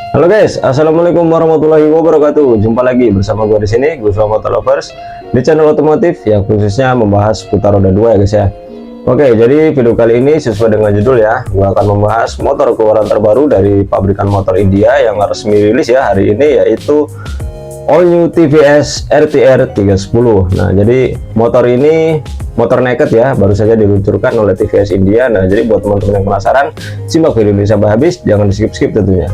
Halo guys, assalamualaikum warahmatullahi wabarakatuh. Jumpa lagi bersama gue di sini, Gus Motor Lovers, di channel otomotif yang khususnya membahas seputar roda 2 ya guys ya. Oke, jadi video kali ini sesuai dengan judul ya, gue akan membahas motor keluaran terbaru dari pabrikan motor India yang resmi rilis ya hari ini, yaitu All New TVS RTR 310. Nah, jadi motor ini motor naked ya, baru saja diluncurkan oleh TVS India. Nah, jadi buat teman-teman yang penasaran, simak video ini sampai habis, jangan di skip-skip tentunya.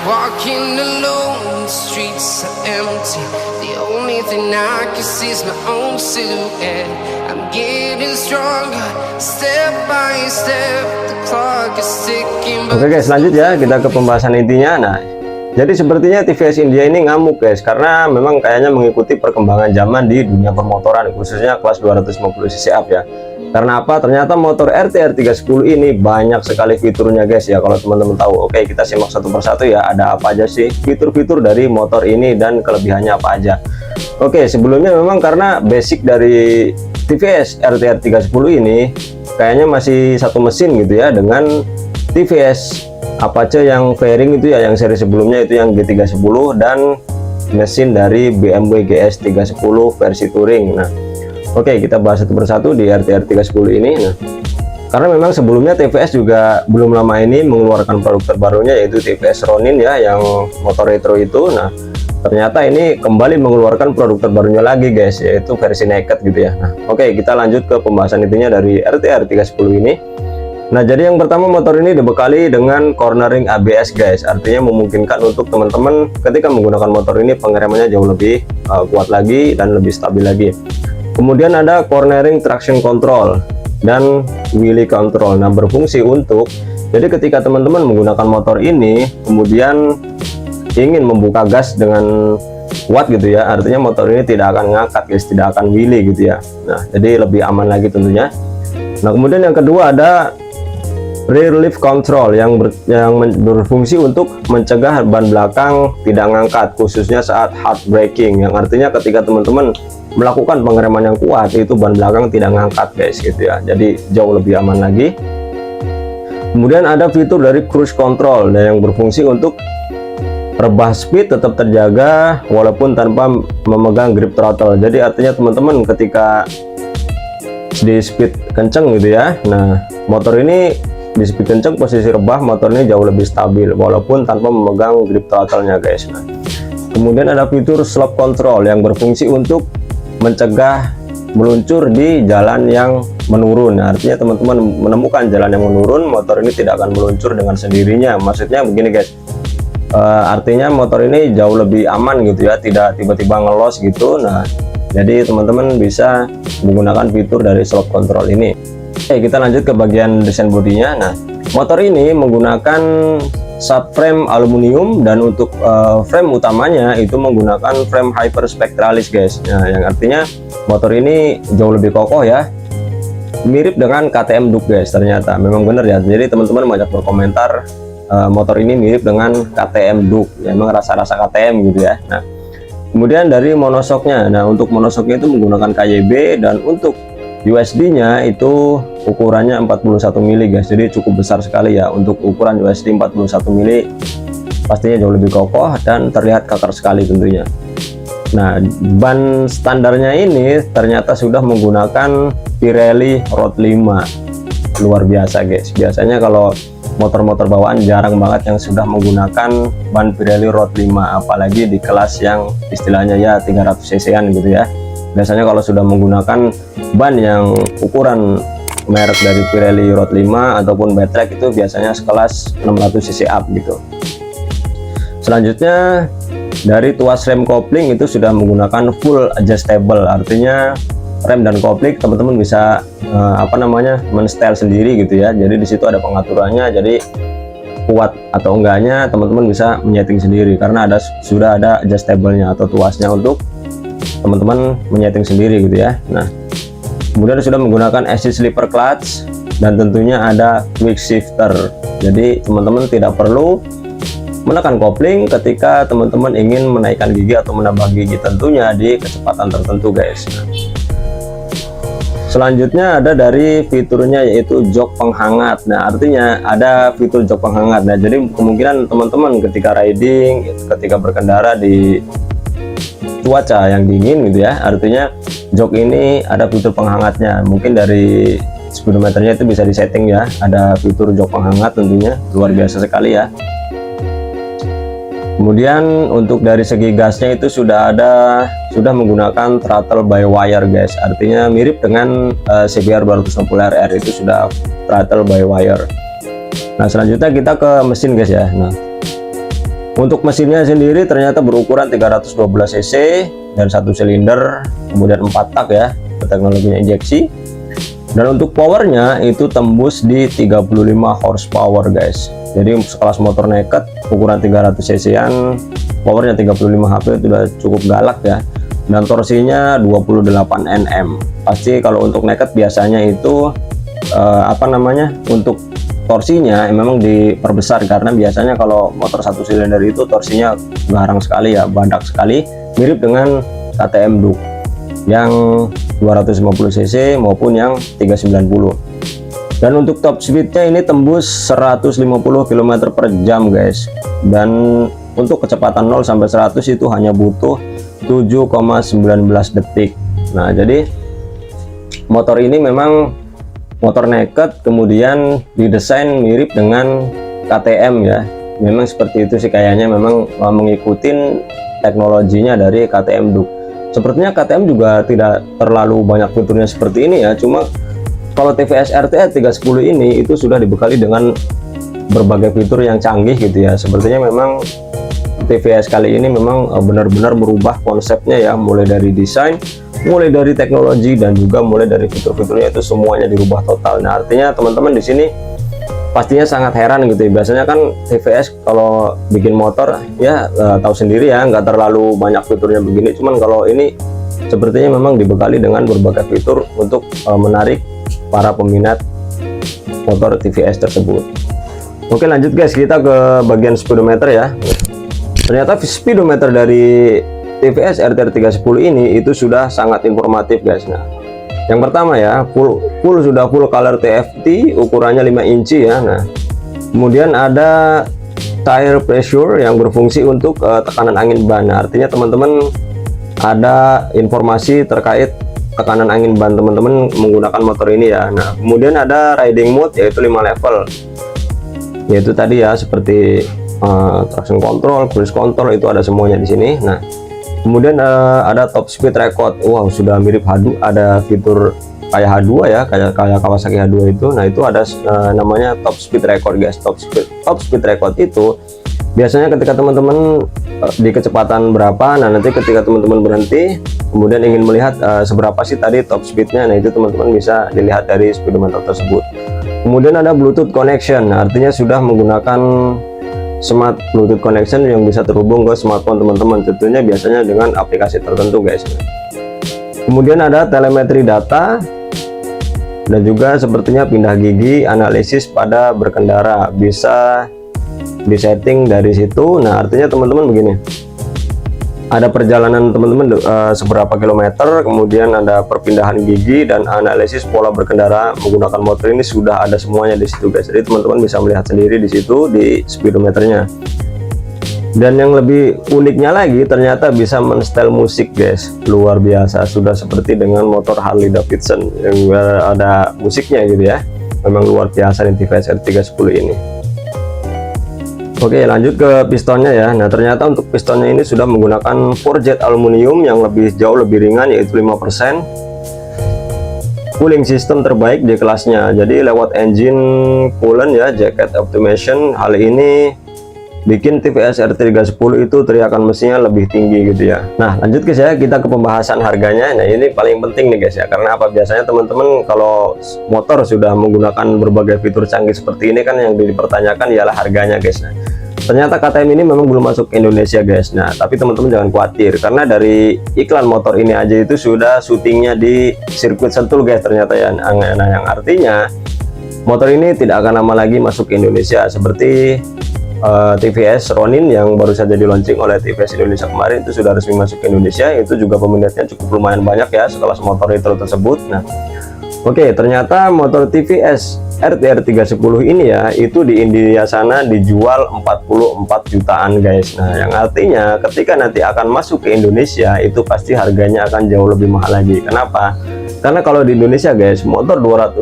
Walking alone, the streets are empty. The only thing I can see is my own silhouette. I'm getting stronger, step by step. The clock is ticking. Oke guys, lanjut ya, kita ke pembahasan intinya. Nah, jadi sepertinya TVS India ini ngamuk guys, karena memang kayaknya mengikuti perkembangan zaman di dunia permotoran, khususnya kelas 250 cc up ya. Karena apa? Ternyata motor RTR 310 ini banyak sekali fiturnya guys ya, kalau teman-teman tahu. Oke, kita simak satu persatu ya, ada apa aja sih fitur-fitur dari motor ini dan kelebihannya apa aja. Oke, sebelumnya memang karena basic dari TVS RTR 310 ini kayaknya masih satu mesin gitu ya, dengan TVS Apache yang fairing itu ya, yang seri sebelumnya itu yang G310, dan mesin dari BMW GS 310 versi touring. Nah, oke, kita bahas satu persatu di RTR 310 ini. Nah, karena memang sebelumnya TVS juga belum lama ini mengeluarkan produk terbarunya, yaitu TVS Ronin ya, yang motor retro itu. Nah, ternyata ini kembali mengeluarkan produk terbarunya lagi guys, yaitu versi naked gitu ya. Nah, oke, kita lanjut ke pembahasan intinya dari RTR 310 ini. Nah, jadi yang pertama, motor ini dibekali dengan cornering ABS guys, artinya memungkinkan untuk teman-teman ketika menggunakan motor ini pengeremannya jauh lebih kuat lagi dan lebih stabil lagi. Kemudian ada cornering traction control dan wheelie control. Nah, berfungsi untuk, jadi ketika teman-teman menggunakan motor ini kemudian ingin membuka gas dengan kuat gitu ya, artinya motor ini tidak akan ngangkat guys, tidak akan wheelie gitu ya. Nah, jadi lebih aman lagi tentunya. Nah, kemudian yang kedua ada rear lift control yang berfungsi untuk mencegah ban belakang tidak ngangkat, khususnya saat hard braking, yang artinya ketika teman-teman melakukan pengereman yang kuat itu ban belakang tidak ngangkat guys gitu ya, jadi jauh lebih aman lagi. Kemudian ada fitur dari cruise control dan yang berfungsi untuk rebah speed tetap terjaga walaupun tanpa memegang grip throttle. Jadi artinya teman-teman ketika di speed kenceng gitu ya, nah motor ini di speed kenceng posisi rebah motor ini jauh lebih stabil walaupun tanpa memegang grip throttle-nya guys. Nah, kemudian ada fitur slope control yang berfungsi untuk mencegah meluncur di jalan yang menurun. Nah, artinya teman-teman menemukan jalan yang menurun, motor ini tidak akan meluncur dengan sendirinya. Maksudnya begini guys, artinya motor ini jauh lebih aman gitu ya, tidak tiba-tiba ngelos gitu. Nah, jadi teman-teman bisa menggunakan fitur dari slope control ini. Oke, kita lanjut ke bagian desain bodinya. Nah, motor ini menggunakan subframe aluminium dan untuk frame utamanya itu menggunakan frame hyperspectralis guys. Nah, yang artinya motor ini jauh lebih kokoh ya, mirip dengan KTM Duke guys. Ternyata memang benar ya, jadi teman-teman banyak berkomentar motor ini mirip dengan KTM Duke, memang rasa-rasa KTM gitu ya. Nah, kemudian dari monoshocknya, nah untuk monoshocknya itu menggunakan KYB, dan untuk USD-nya itu ukurannya 41 mili guys, jadi cukup besar sekali ya. Untuk ukuran USD 41 mili pastinya jauh lebih kokoh dan terlihat kakar sekali tentunya. Nah, ban standarnya ini ternyata sudah menggunakan Pirelli Road 5. Luar biasa guys, biasanya kalau motor-motor bawaan jarang banget yang sudah menggunakan ban Pirelli Road 5, apalagi di kelas yang istilahnya ya 300 cc-an gitu ya. Biasanya kalau sudah menggunakan ban yang ukuran merek dari Pirelli Road 5 ataupun Batrac itu biasanya sekelas 600 cc up gitu. Selanjutnya dari tuas rem kopling itu sudah menggunakan full adjustable, artinya rem dan kopling teman-teman bisa men-style sendiri gitu ya. Jadi di situ ada pengaturannya, jadi kuat atau enggaknya teman-teman bisa menyeting sendiri karena sudah ada adjustable-nya atau tuasnya untuk teman-teman menyeting sendiri gitu ya. Nah, kemudian sudah menggunakan assist slipper clutch dan tentunya ada quick shifter, jadi teman-teman tidak perlu menekan kopling ketika teman-teman ingin menaikkan gigi atau menambah gigi, tentunya di kecepatan tertentu guys. Selanjutnya ada dari fiturnya yaitu jok penghangat. Nah, artinya ada fitur jok penghangat. Nah, jadi kemungkinan teman-teman ketika riding, ketika berkendara di cuaca yang dingin gitu ya, artinya jok ini ada fitur penghangatnya. Mungkin dari speedometernya itu bisa disetting ya, ada fitur jok penghangat tentunya, luar biasa sekali ya. Kemudian untuk dari segi gasnya itu sudah menggunakan throttle by wire guys, artinya mirip dengan CBR 260RR itu sudah throttle by wire. Nah, selanjutnya kita ke mesin guys ya. Nah, untuk mesinnya sendiri ternyata berukuran 312 cc dan 1 silinder, kemudian 4 tak ya, teknologinya injeksi. Dan untuk powernya itu tembus di 35 horsepower guys. Jadi sekelas motor naked ukuran 300 cc-an, powernya 35 HP itu udah cukup galak ya. Dan torsinya 28 Nm. Pasti kalau untuk naked biasanya itu untuk torsinya memang diperbesar, karena biasanya kalau motor 1 silinder itu torsinya garang sekali ya, badak sekali, mirip dengan KTM Duke yang 250 cc maupun yang 390. Dan untuk top speednya ini tembus 150 km per jam guys, dan untuk kecepatan 0 sampai 100 itu hanya butuh 7,19 detik. Nah, jadi motor ini memang motor naked, kemudian didesain mirip dengan KTM ya, memang seperti itu sih kayaknya, memang mengikuti teknologinya dari KTM Duke. Sepertinya KTM juga tidak terlalu banyak fiturnya seperti ini ya, cuma kalau TVS RTR 310 ini itu sudah dibekali dengan berbagai fitur yang canggih gitu ya. Sepertinya memang TVS kali ini memang benar-benar merubah konsepnya ya, mulai dari desain, mulai dari teknologi, dan juga mulai dari fitur-fiturnya itu semuanya dirubah total. Nah, artinya teman-teman di sini pastinya sangat heran gitu ya. Biasanya kan TVS kalau bikin motor ya tahu sendiri ya, nggak terlalu banyak fiturnya begini. Cuman kalau ini sepertinya memang dibekali dengan berbagai fitur untuk menarik para peminat motor TVS tersebut. Oke, lanjut guys, kita ke bagian speedometer ya. Ternyata speedometer dari TVS RTR 310 ini itu sudah sangat informatif guys. Nah, yang pertama ya, sudah full color TFT, ukurannya 5 inci ya. Nah, kemudian ada tire pressure yang berfungsi untuk tekanan angin ban. Nah, artinya teman-teman ada informasi terkait tekanan angin ban teman-teman menggunakan motor ini ya. Nah, kemudian ada riding mode yaitu 5 level, yaitu tadi ya seperti traction control, cruise control, itu ada semuanya di sini. Nah, kemudian ada top speed record. Wow, sudah mirip H2, ada fitur kayak H2 ya, kayak Kawasaki H2 itu. Nah, itu ada namanya top speed record guys. Top speed record itu biasanya ketika teman-teman di kecepatan berapa, nah nanti ketika teman-teman berhenti kemudian ingin melihat seberapa sih tadi top speednya, nah itu teman-teman bisa dilihat dari speedometer tersebut. Kemudian ada Bluetooth connection, nah, artinya sudah menggunakan smart Bluetooth connection yang bisa terhubung ke smartphone teman-teman, tentunya biasanya dengan aplikasi tertentu guys. Kemudian ada telemetri data, dan juga sepertinya pindah gigi, analisis pada berkendara bisa disetting dari situ. Nah, artinya teman-teman begini, ada perjalanan teman-teman seberapa kilometer, kemudian ada perpindahan gigi dan analisis pola berkendara menggunakan motor ini, sudah ada semuanya di situ guys. Jadi teman-teman bisa melihat sendiri di situ di speedometernya. Dan yang lebih uniknya lagi, ternyata bisa men-setel musik guys, luar biasa, sudah seperti dengan motor Harley Davidson yang ada musiknya gitu ya. Memang luar biasa nih TVS R310 ini. Oke, lanjut ke pistonnya ya. Nah, ternyata untuk pistonnya ini sudah menggunakan forged aluminium yang jauh lebih ringan, yaitu 5%. Cooling system terbaik di kelasnya. Jadi lewat engine coolant ya, jacket optimization. Hal ini bikin TVS R310 itu teriakan mesinnya lebih tinggi gitu ya. Nah, lanjut guys ya, kita ke pembahasan harganya. Nah, ini paling penting nih guys ya, karena apa, biasanya teman-teman kalau motor sudah menggunakan berbagai fitur canggih seperti ini kan yang dipertanyakan ialah harganya guys. Nah, ternyata KTM ini memang belum masuk ke Indonesia guys. Nah, tapi teman-teman jangan khawatir, karena dari iklan motor ini aja itu sudah syutingnya di sirkuit Sentul guys ternyata ya. Nah, yang artinya motor ini tidak akan lama lagi masuk ke Indonesia, seperti TVS Ronin yang baru saja di launching oleh TVS Indonesia kemarin, itu sudah resmi masuk ke Indonesia. Itu juga peminatnya cukup lumayan banyak ya, sekelas motor retro tersebut. Nah, Oke, ternyata motor TVS RTR 310 ini ya, itu di India sana dijual 44 jutaan guys. Nah, yang artinya ketika nanti akan masuk ke Indonesia itu pasti harganya akan jauh lebih mahal lagi. Kenapa? Karena kalau di Indonesia guys, motor 250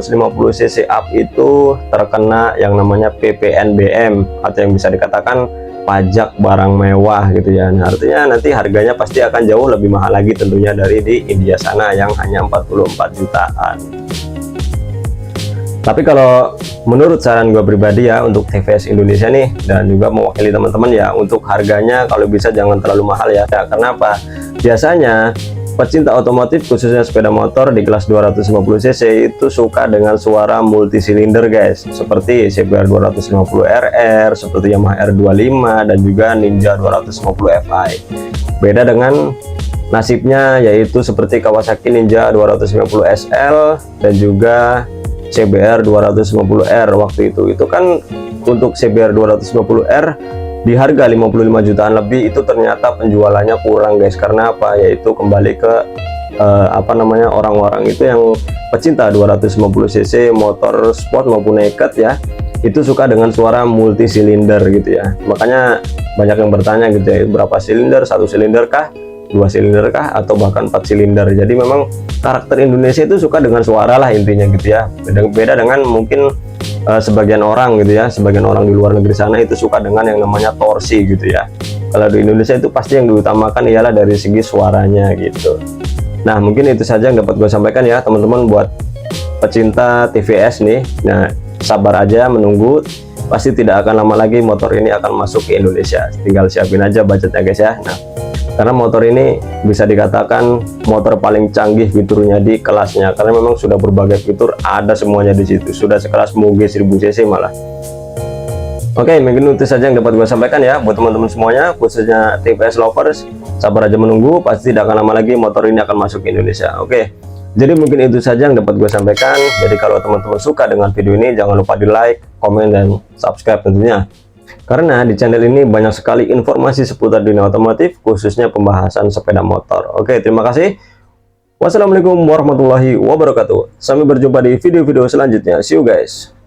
cc up itu terkena yang namanya PPNBM atau yang bisa dikatakan pajak barang mewah gitu ya. Nah, artinya nanti harganya pasti akan jauh lebih mahal lagi tentunya dari di India sana yang hanya 44 jutaan. Tapi kalau menurut saran gue pribadi ya untuk TVS Indonesia nih, dan juga mewakili teman-teman ya, untuk harganya kalau bisa jangan terlalu mahal ya. Karena apa? Biasanya pecinta otomotif khususnya sepeda motor di kelas 250 cc itu suka dengan suara multisilinder guys, seperti CBR 250 RR, seperti Yamaha R25 dan juga Ninja 250 Fi. Beda dengan nasibnya yaitu seperti Kawasaki Ninja 250 SL dan juga CBR 250R waktu itu kan untuk CBR 250R di harga 55 jutaan lebih itu ternyata penjualannya kurang guys. Karena apa? Yaitu kembali ke orang-orang itu yang pecinta 250 cc motor sport maupun naked ya, itu suka dengan suara multisilinder gitu ya. Makanya banyak yang bertanya gitu ya, berapa silinder, 1 silinder kah, 2 silinder kah, atau bahkan 4 silinder. Jadi memang karakter Indonesia itu suka dengan suara lah intinya gitu ya. Beda dengan mungkin sebagian orang gitu ya, sebagian orang di luar negeri sana itu suka dengan yang namanya torsi gitu ya. Kalau di Indonesia itu pasti yang diutamakan ialah dari segi suaranya gitu. Nah, mungkin itu saja yang dapat gue sampaikan ya teman-teman buat pecinta TVS nih. Nah, sabar aja menunggu, pasti tidak akan lama lagi motor ini akan masuk ke Indonesia. Tinggal siapin aja budgetnya guys ya. Nah, karena motor ini bisa dikatakan motor paling canggih fiturnya di kelasnya, karena memang sudah berbagai fitur ada semuanya di situ, sudah sekelas Muge 1000 cc malah. Oke, mungkin itu saja yang dapat gue sampaikan ya buat teman-teman semuanya, khususnya TVS lovers. Sabar aja menunggu, pasti tidak akan lama lagi motor ini akan masuk ke Indonesia. Oke, jadi mungkin itu saja yang dapat gue sampaikan. Jadi kalau teman-teman suka dengan video ini, jangan lupa di like, komen, dan subscribe tentunya. Karena di channel ini banyak sekali informasi seputar dunia otomotif, khususnya pembahasan sepeda motor. Oke, terima kasih. Wassalamualaikum warahmatullahi wabarakatuh. Sampai berjumpa di video-video selanjutnya. See you guys.